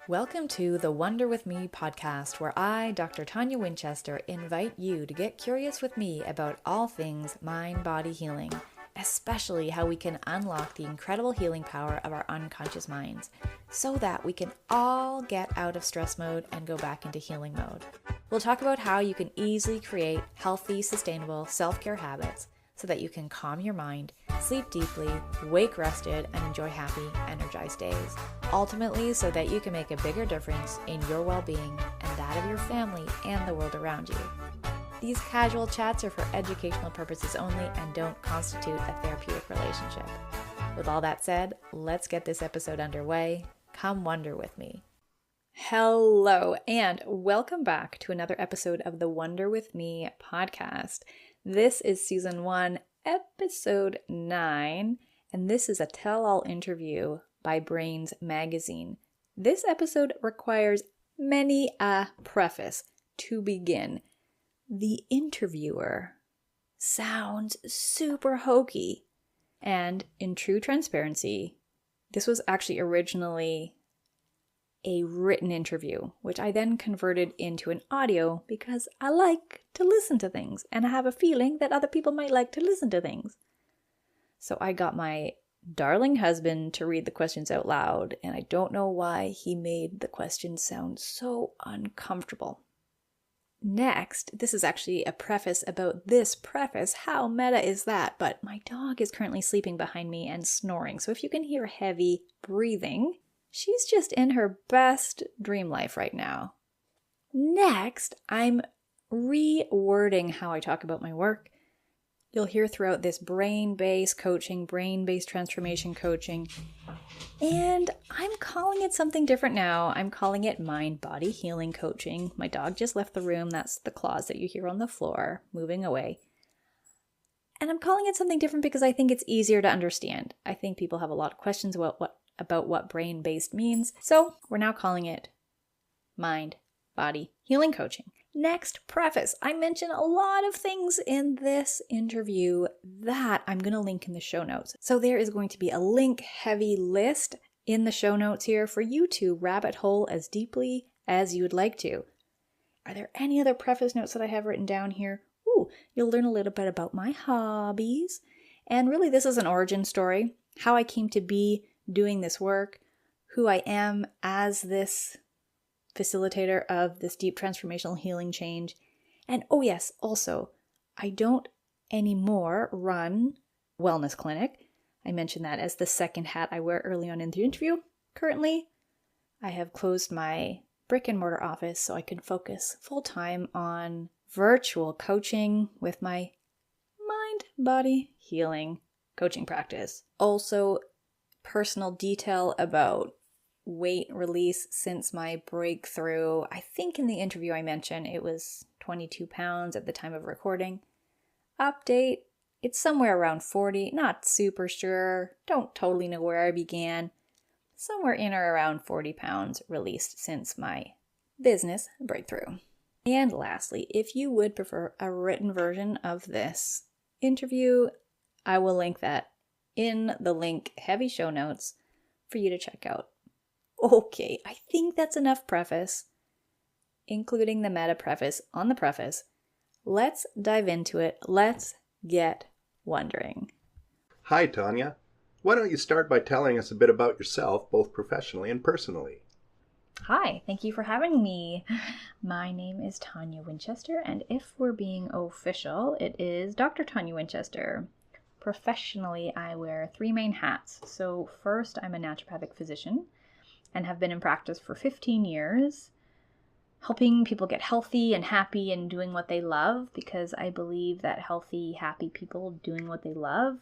Welcome to the Wonder With Me podcast, where I, Dr. Tonia Winchester, invite you to get curious with me about all things mind-body healing, especially how we can unlock the incredible healing power of our unconscious minds, so that we can all get out of stress mode and go back into healing mode. We'll talk about how you can easily create healthy, sustainable self-care habits so that you can calm your mind, sleep deeply, wake rested, and enjoy happy, energized days. Ultimately, so that you can make a bigger difference in your well-being and that of your family and the world around you. These casual chats are for educational purposes only and don't constitute a therapeutic relationship. With all that said, let's get this episode underway. Come wonder with me. Hello, and welcome back to another episode of the Wonder With Me podcast. This is season 1, episode 9, and this is a tell-all interview by Brains Magazine. This episode requires many a preface to begin. The interviewer sounds super hokey, and in true transparency, this was actually originally a written interview, which I then converted into an audio because I like to listen to things and I have a feeling that other people might like to listen to things. So I got my darling husband to read the questions out loud, and I don't know why he made the questions sound so uncomfortable. Next, this is actually a preface about this preface. How meta is that? But my dog is currently sleeping behind me and snoring, so if you can hear heavy breathing, she's just in her best dream life right now. Next, I'm rewording how I talk about my work. You'll hear throughout this brain-based coaching, brain-based transformation coaching, and I'm calling it something different now. I'm calling it mind-body healing coaching. My dog just left the room. That's the claws that you hear on the floor moving away. And I'm calling it something different because I think it's easier to understand. I think people have a lot of questions about what brain-based means. So we're now calling it mind-body healing coaching. Next, preface. I mention a lot of things in this interview that I'm going to link in the show notes. So there is going to be a link-heavy list in the show notes here for you to rabbit hole as deeply as you would like to. Are there any other preface notes that I have written down here? You'll learn a little bit about my hobbies. And really, this is an origin story, how I came to be doing this work, who I am as this facilitator of this deep transformational healing change. And oh yes, also, I don't anymore run wellness clinic. I mentioned that as the second hat I wear early on in the interview. Currently, I have closed my brick and mortar office so I can focus full time on virtual coaching with my mind-body healing coaching practice. Also, personal detail about weight release since my breakthrough. I think in the interview I mentioned it was 22 pounds at the time of recording. Update, it's somewhere around 40, not super sure, don't totally know where I began. Somewhere in or around 40 pounds released since my business breakthrough. And lastly, if you would prefer a written version of this interview, I will link that in the link heavy show notes for you to check out. Okay, I think that's enough preface, including the meta preface on the preface. Let's dive into it. Let's get wondering. Hi, Tonia. Why don't you start by telling us a bit about yourself, both professionally and personally? Hi, thank you for having me. My name is Tonia Winchester, and if we're being official, it is Dr. Tonia Winchester. Professionally, I wear 3 main hats. So first, I'm a naturopathic physician and have been in practice for 15 years, helping people get healthy and happy and doing what they love, because I believe that healthy, happy people doing what they love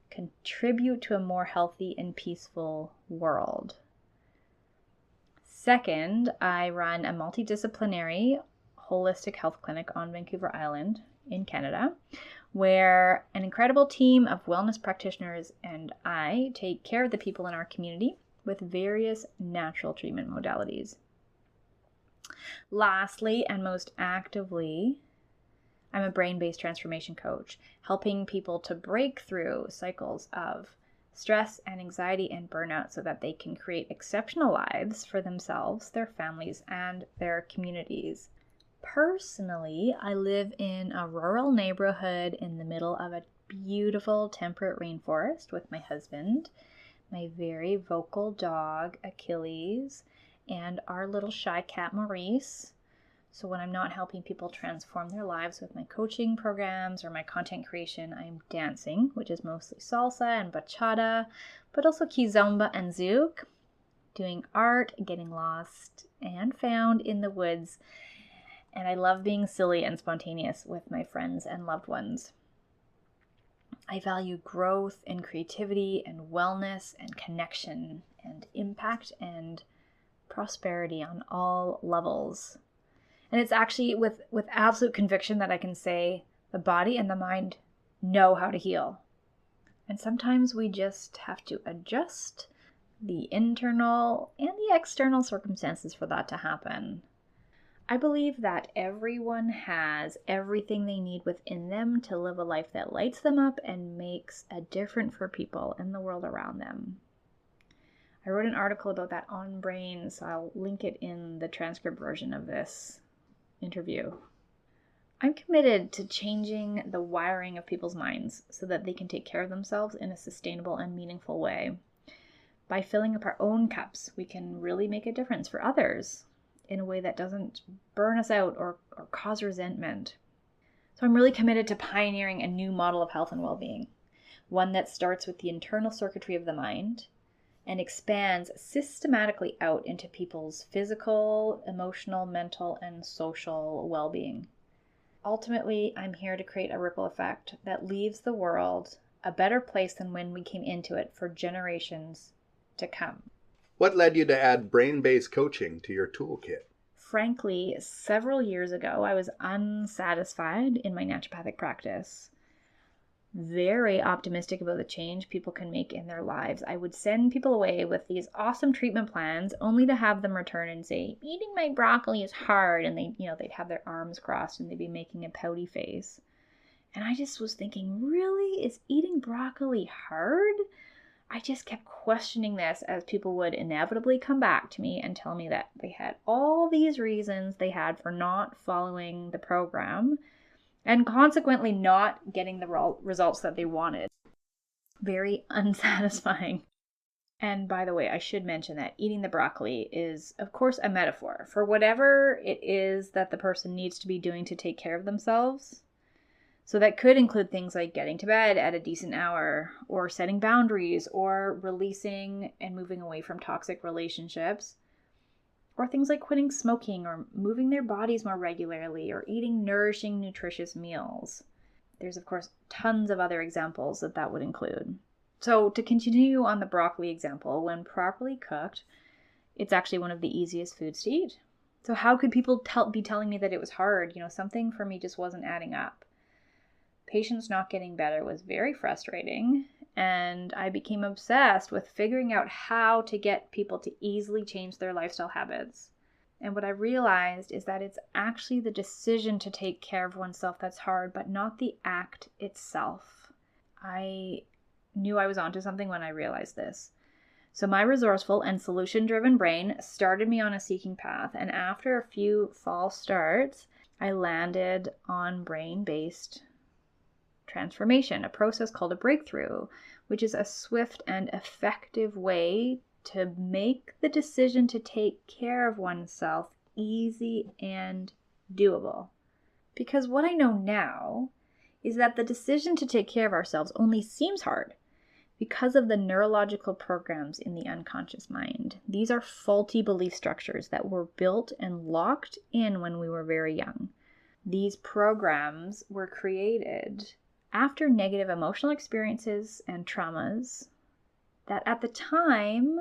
contribute to a more healthy and peaceful world. Second, I run a multidisciplinary holistic health clinic on Vancouver Island in Canada, where an incredible team of wellness practitioners and I take care of the people in our community with various natural treatment modalities. Lastly, and most actively, I'm a brain-based transformation coach, helping people to break through cycles of stress and anxiety and burnout so that they can create exceptional lives for themselves, their families, and their communities. Personally, I live in a rural neighborhood in the middle of a beautiful temperate rainforest with my husband, my very vocal dog, Achilles, and our little shy cat, Maurice. So when I'm not helping people transform their lives with my coaching programs or my content creation, I'm dancing, which is mostly salsa and bachata, but also kizomba and zouk, doing art, getting lost and found in the woods. And I love being silly and spontaneous with my friends and loved ones. I value growth and creativity and wellness and connection and impact and prosperity on all levels. And it's actually with absolute conviction that I can say the body and the mind know how to heal. And sometimes we just have to adjust the internal and the external circumstances for that to happen. I believe that everyone has everything they need within them to live a life that lights them up and makes a difference for people in the world around them. I wrote an article about that on Brain, so I'll link it in the transcript version of this interview. I'm committed to changing the wiring of people's minds so that they can take care of themselves in a sustainable and meaningful way. By filling up our own cups, we can really make a difference for others in a way that doesn't burn us out or cause resentment. So I'm really committed to pioneering a new model of health and well-being, one that starts with the internal circuitry of the mind and expands systematically out into people's physical, emotional, mental, and social well-being. Ultimately, I'm here to create a ripple effect that leaves the world a better place than when we came into it for generations to come. What led you to add brain-based coaching to your toolkit? Frankly, several years ago, I was unsatisfied in my naturopathic practice. Very optimistic about the change people can make in their lives. I would send people away with these awesome treatment plans only to have them return and say, eating my broccoli is hard. And they'd have their arms crossed and they'd be making a pouty face. And I just was thinking, really? Is eating broccoli hard? I just kept questioning this as people would inevitably come back to me and tell me that they had all these reasons they had for not following the program and consequently not getting the results that they wanted. Very unsatisfying. And by the way, I should mention that eating the broccoli is, of course, a metaphor for whatever it is that the person needs to be doing to take care of themselves. So that could include things like getting to bed at a decent hour, or setting boundaries, or releasing and moving away from toxic relationships, or things like quitting smoking, or moving their bodies more regularly, or eating nourishing, nutritious meals. There's, of course, tons of other examples that would include. So to continue on the broccoli example, when properly cooked, it's actually one of the easiest foods to eat. So how could people be telling me that it was hard? Something for me just wasn't adding up. Patients not getting better was very frustrating, and I became obsessed with figuring out how to get people to easily change their lifestyle habits. And what I realized is that it's actually the decision to take care of oneself that's hard, but not the act itself. I knew I was onto something when I realized this. So my resourceful and solution-driven brain started me on a seeking path, and after a few false starts, I landed on brain-based transformation, a process called a breakthrough, which is a swift and effective way to make the decision to take care of oneself easy and doable. Because what I know now is that the decision to take care of ourselves only seems hard because of the neurological programs in the unconscious mind. These are faulty belief structures that were built and locked in when we were very young. These programs were created after negative emotional experiences and traumas that at the time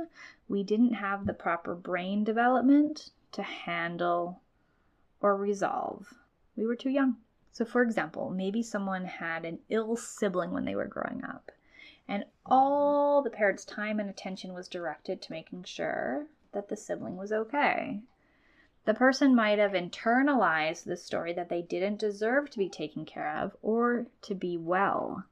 we didn't have the proper brain development to handle or resolve. We were too young. So for example, maybe someone had an ill sibling when they were growing up, and all the parents' time and attention was directed to making sure that the sibling was okay. The person might have internalized the story that they didn't deserve to be taken care of or to be well.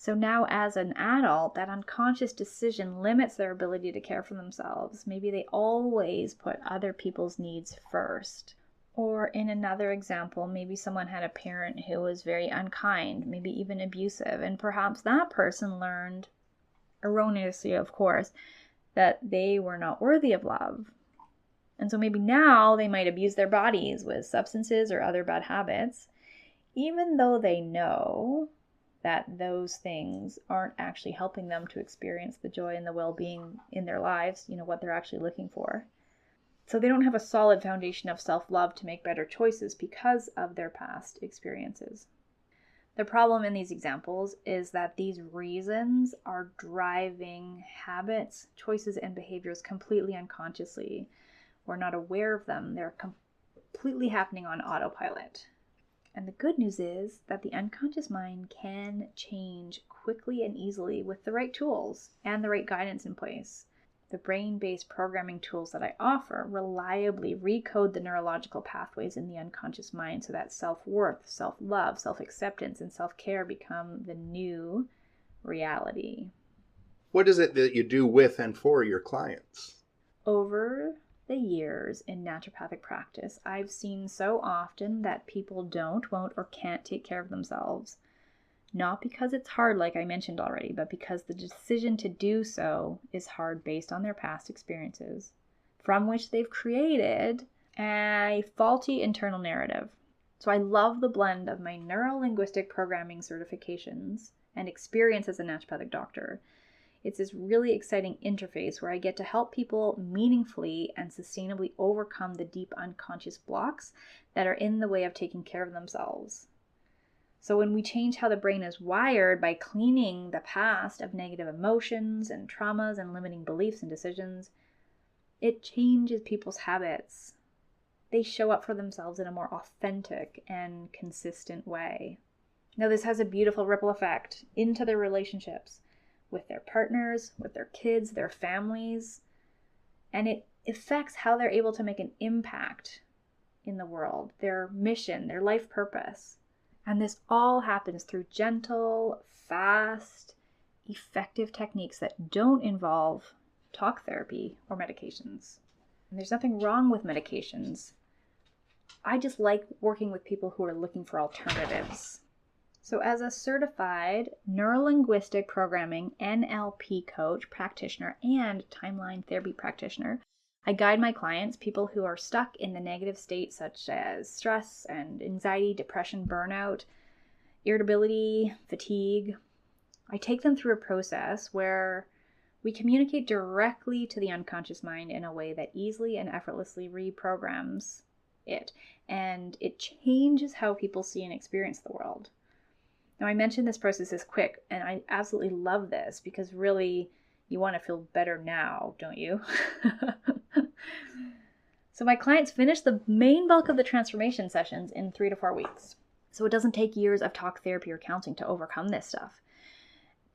So now as an adult, that unconscious decision limits their ability to care for themselves. Maybe they always put other people's needs first. Or in another example, maybe someone had a parent who was very unkind, maybe even abusive, and perhaps that person learned, erroneously of course, that they were not worthy of love. And so maybe now they might abuse their bodies with substances or other bad habits, even though they know that those things aren't actually helping them to experience the joy and the well-being in their lives, what they're actually looking for. So they don't have a solid foundation of self-love to make better choices because of their past experiences. The problem in these examples is that these reasons are driving habits, choices, and behaviors completely unconsciously. We're not aware of them. They're completely happening on autopilot. And the good news is that the unconscious mind can change quickly and easily with the right tools and the right guidance in place. The brain-based programming tools that I offer reliably recode the neurological pathways in the unconscious mind so that self-worth, self-love, self-acceptance, and self-care become the new reality. What is it that you do with and for your clients? Over the years in naturopathic practice, I've seen so often that people don't, won't, or can't take care of themselves. Not because it's hard, like I mentioned already, but because the decision to do so is hard based on their past experiences, from which they've created a faulty internal narrative. So I love the blend of my neuro-linguistic programming certifications and experience as a naturopathic doctor. It's this really exciting interface where I get to help people meaningfully and sustainably overcome the deep unconscious blocks that are in the way of taking care of themselves. So when we change how the brain is wired by cleaning the past of negative emotions and traumas and limiting beliefs and decisions, it changes people's habits. They show up for themselves in a more authentic and consistent way. Now, this has a beautiful ripple effect into their relationships with their partners, with their kids, their families, and it affects how they're able to make an impact in the world, their mission, their life purpose. And this all happens through gentle, fast, effective techniques that don't involve talk therapy or medications. And there's nothing wrong with medications. I just like working with people who are looking for alternatives. So as a certified neuro-linguistic programming NLP coach, practitioner, and timeline therapy practitioner, I guide my clients, people who are stuck in the negative states such as stress and anxiety, depression, burnout, irritability, fatigue. I take them through a process where we communicate directly to the unconscious mind in a way that easily and effortlessly reprograms it, and it changes how people see and experience the world. Now, I mentioned this process is quick, and I absolutely love this because really you want to feel better now, don't you? So my clients finish the main bulk of the transformation sessions in 3 to 4 weeks. So it doesn't take years of talk therapy or counseling to overcome this stuff.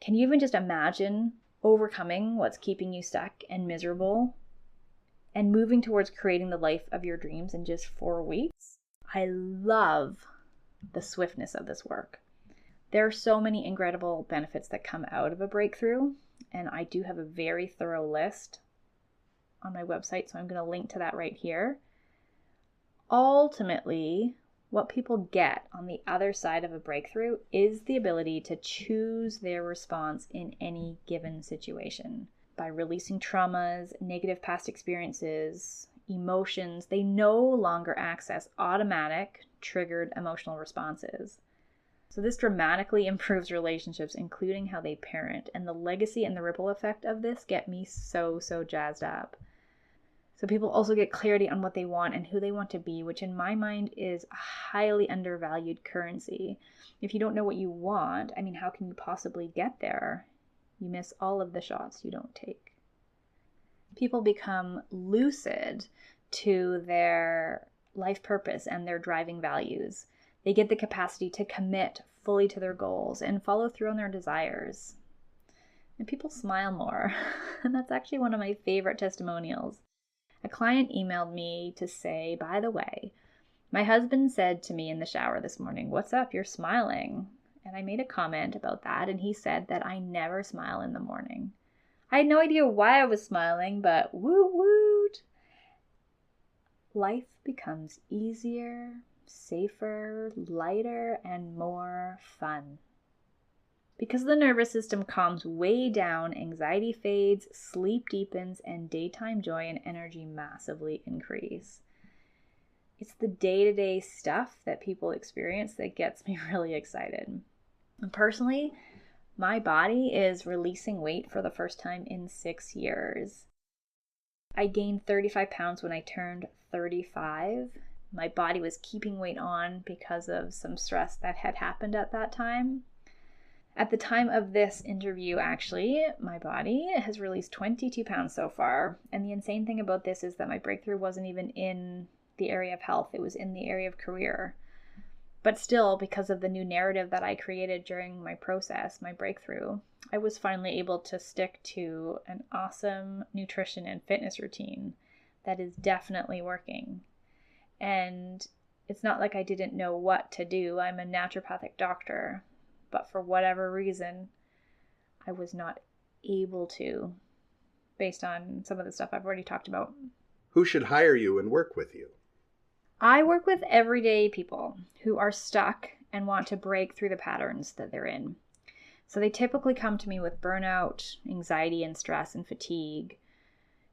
Can you even just imagine overcoming what's keeping you stuck and miserable and moving towards creating the life of your dreams in just 4 weeks? I love the swiftness of this work. There are so many incredible benefits that come out of a breakthrough, and I do have a very thorough list on my website, so I'm going to link to that right here. Ultimately, what people get on the other side of a breakthrough is the ability to choose their response in any given situation. By releasing traumas, negative past experiences, emotions, they no longer access automatic, triggered emotional responses. So this dramatically improves relationships, including how they parent, and the legacy and the ripple effect of this get me so jazzed up. So people also get clarity on what they want and who they want to be, which in my mind is a highly undervalued currency. If you don't know what you want, how can you possibly get there? You miss all of the shots you don't take. People become lucid to their life purpose and their driving values. They get the capacity to commit fully to their goals and follow through on their desires. And people smile more. And that's actually one of my favorite testimonials. A client emailed me to say, by the way, my husband said to me in the shower this morning, "What's up? You're smiling." And I made a comment about that, and he said that I never smile in the morning. I had no idea why I was smiling, but woot woot. Life becomes easier, safer, lighter, and more fun. Because the nervous system calms way down, anxiety fades, sleep deepens, and daytime joy and energy massively increase. It's the day-to-day stuff that people experience that gets me really excited. And personally, my body is releasing weight for the first time in 6 years. I gained 35 pounds when I turned 35. My body was keeping weight on because of some stress that had happened at that time. At the time of this interview, actually, my body has released 22 pounds so far. And the insane thing about this is that my breakthrough wasn't even in the area of health. It was in the area of career. But still, because of the new narrative that I created during my process, my breakthrough, I was finally able to stick to an awesome nutrition and fitness routine that is definitely working. And it's not like I didn't know what to do. I'm a naturopathic doctor, but for whatever reason, I was not able to, based on some of the stuff I've already talked about. Who should hire you and work with you? I work with everyday people who are stuck and want to break through the patterns that they're in. So they typically come to me with burnout, anxiety and stress and fatigue,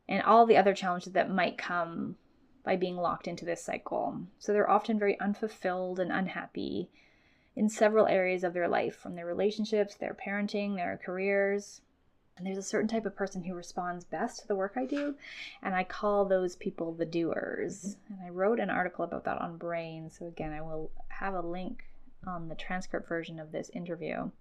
and all the other challenges that might come by being locked into this cycle. So they're often very unfulfilled and unhappy in several areas of their life, from their relationships, their parenting, their careers. And there's a certain type of person who responds best to the work I do, and I call those people the doers. And I wrote an article about that on Brain, so again, I will have a link on the transcript version of this interview.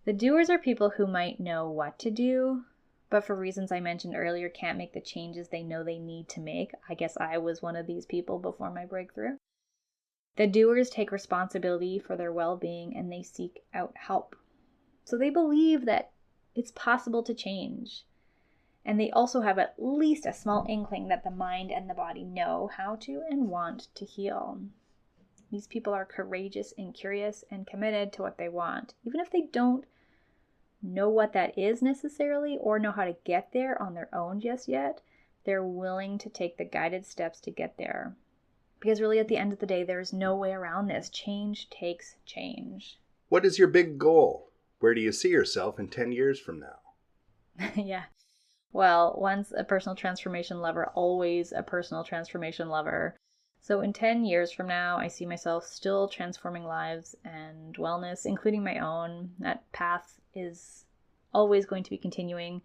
The doers are people who might know what to do, but for reasons I mentioned earlier, can't make the changes they know they need to make. I guess I was one of these people before my breakthrough. The doers take responsibility for their well-being and they seek out help. So they believe that it's possible to change. And they also have at least a small inkling that the mind and the body know how to and want to heal. These people are courageous and curious and committed to what they want. Even if they don't know what that is necessarily or know how to get there on their own just yet, they're willing to take the guided steps to get there. Because really at the end of the day, there's no way around this. Change takes change. What is your big goal? Where do you see yourself in 10 years from now? Yeah. Well, once a personal transformation lover, always a personal transformation lover. So in 10 years from now, I see myself still transforming lives and wellness, including my own. That path is always going to be continuing.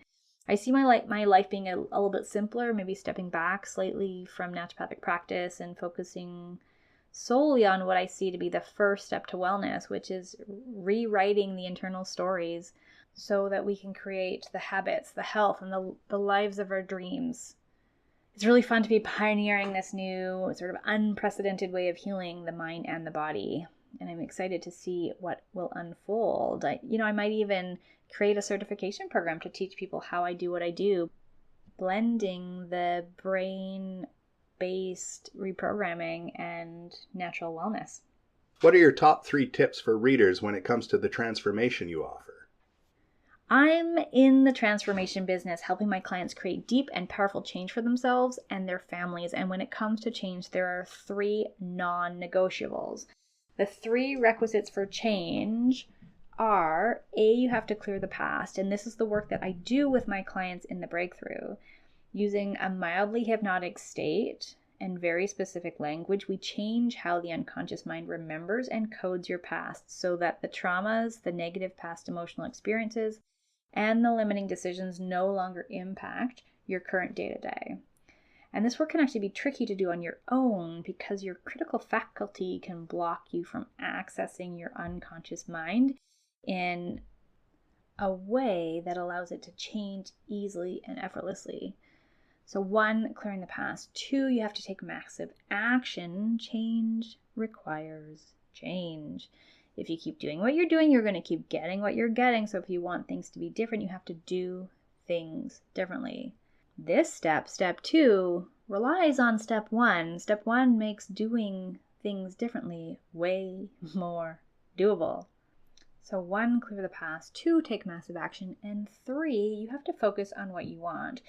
I see my life being a little bit simpler, maybe stepping back slightly from naturopathic practice and focusing solely on what I see to be the first step to wellness, which is rewriting the internal stories so that we can create the habits, the health, and the lives of our dreams. It's really fun to be pioneering this new sort of unprecedented way of healing the mind and the body. And I'm excited to see what will unfold. I might even create a certification program to teach people how I do what I do, blending the brain-based reprogramming and natural wellness. What are your top 3 tips for readers when it comes to the transformation you offer? I'm in the transformation business, helping my clients create deep and powerful change for themselves and their families. And when it comes to change, there are 3 non-negotiables. The 3 requisites for change are, A, you have to clear the past. And this is the work that I do with my clients in the breakthrough. Using a mildly hypnotic state and very specific language, we change how the unconscious mind remembers and codes your past so that the traumas, the negative past emotional experiences, and the limiting decisions no longer impact your current day-to-day. And this work can actually be tricky to do on your own because your critical faculty can block you from accessing your unconscious mind in a way that allows it to change easily and effortlessly. So 1, clearing the past. 2, you have to take massive action. Change requires change. If you keep doing what you're doing, you're going to keep getting what you're getting. So if you want things to be different, you have to do things differently. This step 2, relies on step 1. Step 1 makes doing things differently way more doable. So 1, clear the past. 2, take massive action. And 3, you have to focus on what you want.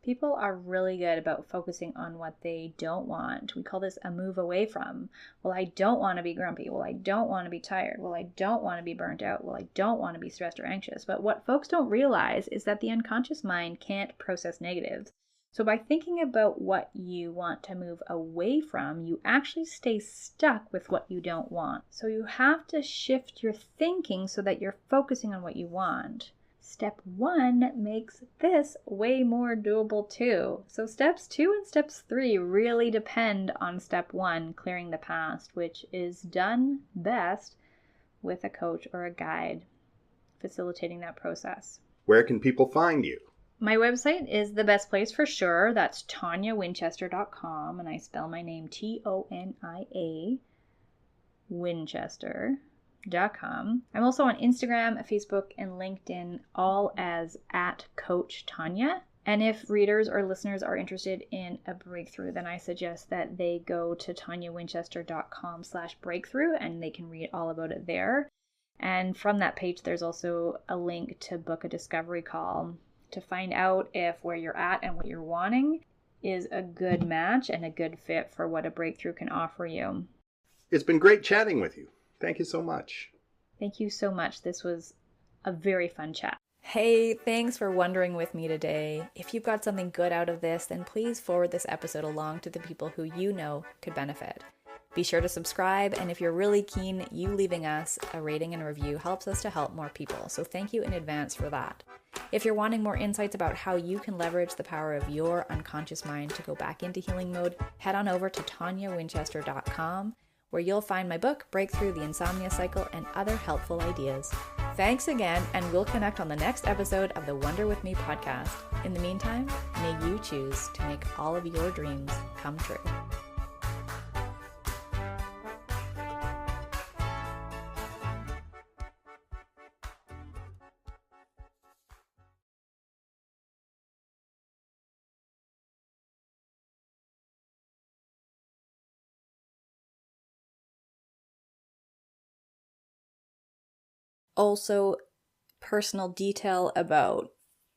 People are really good about focusing on what they don't want. We call this a move away from. Well, I don't want to be grumpy. Well, I don't want to be tired. Well, I don't want to be burnt out. Well, I don't want to be stressed or anxious. But what folks don't realize is that the unconscious mind can't process negatives. So by thinking about what you want to move away from, you actually stay stuck with what you don't want. So you have to shift your thinking so that you're focusing on what you want. Step 1 makes this way more doable too. So steps 2 and steps 3 really depend on step 1, clearing the past, which is done best with a coach or a guide facilitating that process. Where can people find you? My website is the best place for sure. That's ToniaWinchester.com, and I spell my name Tonia Winchester.com. I'm also on Instagram, Facebook, and LinkedIn, all as @CoachTonia. And if readers or listeners are interested in a breakthrough, then I suggest that they go to ToniaWinchester.com/breakthrough, and they can read all about it there. And from that page, there's also a link to book a discovery call to find out if where you're at and what you're wanting is a good match and a good fit for what a breakthrough can offer you. It's been great chatting with you. Thank you so much. Thank you so much. This was a very fun chat. Hey, thanks for wondering with me today. If you've got something good out of this, then please forward this episode along to the people who you know could benefit. Be sure to subscribe, and if you're really keen, you leaving us a rating and review helps us to help more people, so thank you in advance for that. If you're wanting more insights about how you can leverage the power of your unconscious mind to go back into healing mode, head on over to ToniaWinchester.com, where you'll find my book, Breakthrough the Insomnia Cycle, and other helpful ideas. Thanks again, and we'll connect on the next episode of the Wonder With Me podcast. In the meantime, may you choose to make all of your dreams come true. Also, personal detail about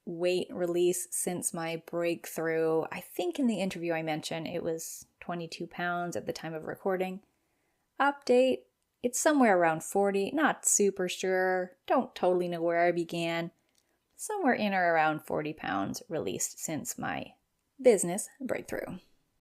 weight release since my breakthrough. I think in the interview I mentioned it was 22 pounds at the time of recording. Update, it's somewhere around 40, not super sure, don't totally know where I began. Somewhere in or around 40 pounds released since my business breakthrough.